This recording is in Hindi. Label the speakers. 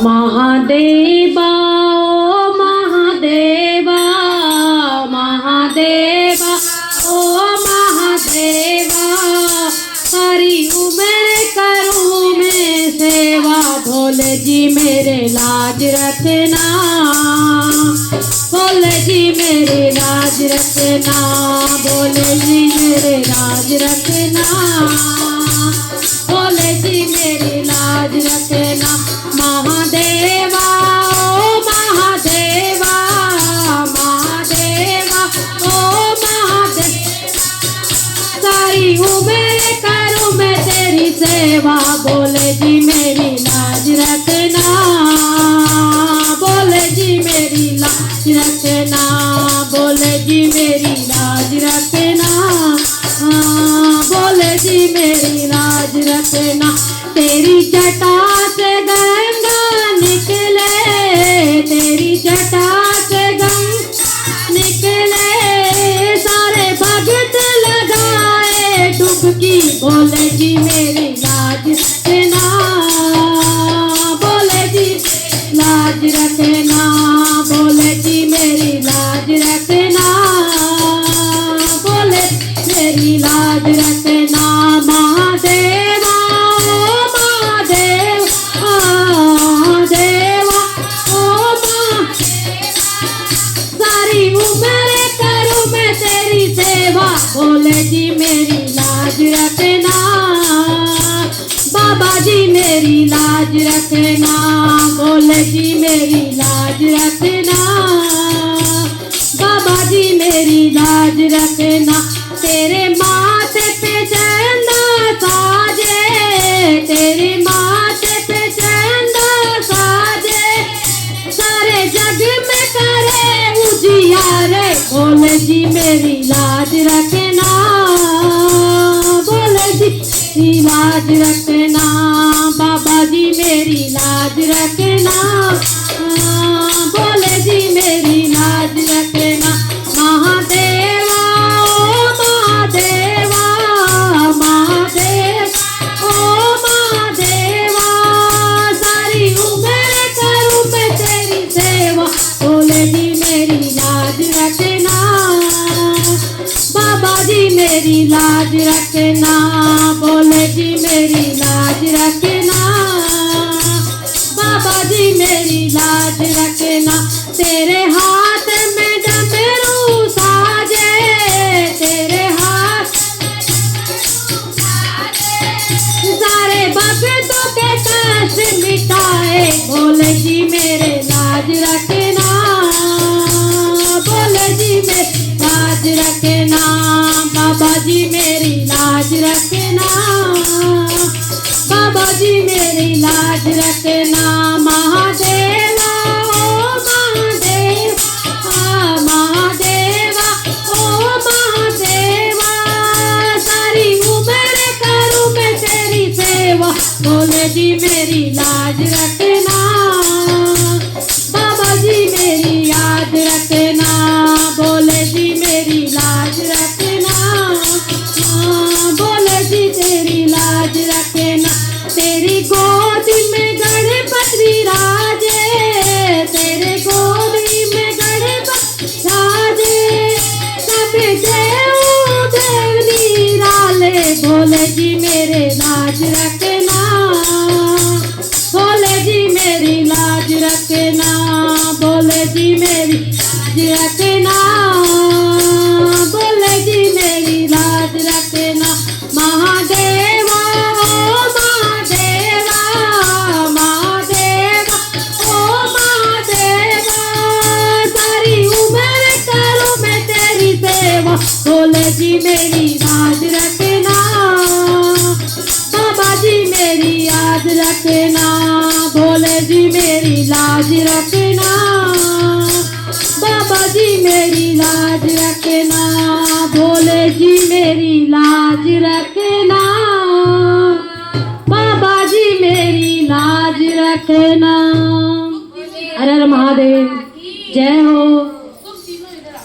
Speaker 1: महादेवा ओ महादेवा, महादेवा ओ महादेवा, सारी उम्र करूँ मैं सेवा, भोले जी मेरे लाज रखना, भोले जी मेरे लाज रखना, भोले जी मेरे लाज रखना, भोले जी मेरी लाज रखना। महादेवा ओ महादेवा, महादेवा ओ महादेवा, सारी उम्र करूँ मैं तेरी सेवा, भोले जी मेरी लाज रखना, भोले जी मेरी लाज रखना, भोले जी मेरी लाज रखना, भोले जी मेरी लाज रखना। तेरी जटा से गंगा निकले, तेरी जटा से गंगा निकले, सारे भगत लगाए डुबकी, भोले जी मेरी लाज रखना, भोले जी लाज रखना, भोले जी मेरी लाज रखना, भोले मेरी लाज रखना। महादेवा ओ महादेवा, महादेवा ओ महादेवा, सारी उम्र करूँ मैं तेरी सेवा, भोले जी मेरी लाज रखना, बाबा जी मेरी लाज रखना, भोले जी मेरी लाज रखना, बाबा जी मेरी लाज रखना। तेरे माथे पे चंदा साजे, तेरे माथे पे चंदा साजे, सारे जग में करे उजियारे, भोले जी मेरी लाज रखना, भोले जी मेरी लाज रखना, बाबा जी मेरी लाज रखना, भोले जी मेरी लाज रखना। महादेवा ओ महादेवा, महादेवा ओ महादेवा, सारी उम्र करूँ मैं तेरी सेवा, भोले जी मेरी लाज रखना, बाबा जी मेरी लाज रखना, भोले जी मेरी लाज रखना, बाबा जी मेरी लाज रखना। तेरे हाथ में डमरू साजे, तेरे हाथ सारे भक्तों के कष्ट मिटाए, भोले जी मेरे लाज रखना, भोले जी मेरी लाज रखना, बाबा जी मेरी लाज रखना, बाबा जी मेरी लाज रखना। महादेवा ओ महादेवा, महादेवा ओ महादेवा, सारी उम्र करूँ मैं तेरी सेवा, भोले जी मेरी लाज रखना, बाबा जी मेरी याद रखना, भोले जी मेरी लाज रखना, भोले जी तेरी लाज रखना। तेरी गोद में गणपति राजे, तेरे गोदी में गणपति राजे, सब देव देव निराले, भोले जी मेरे लाज रखना, भोले जी मेरी लाज रखना, भोले जी मेरी लाज रखना, भोले जी मेरी लाज रखना। महादेवा ओ महादेवा, महादेवा ओ महादेवा, सारी उम्र करूँ मैं तेरी सेवा, भोले जी मेरी लाज रखना, बाबा जी मेरी याद रखना, भोले जी मेरी लाज रखना, बाबा जी मेरी लाज रखना, भोले जी मेरी लाज रखना, बाबा जी मेरी लाज रखना। हर हर महादेव, जय हो।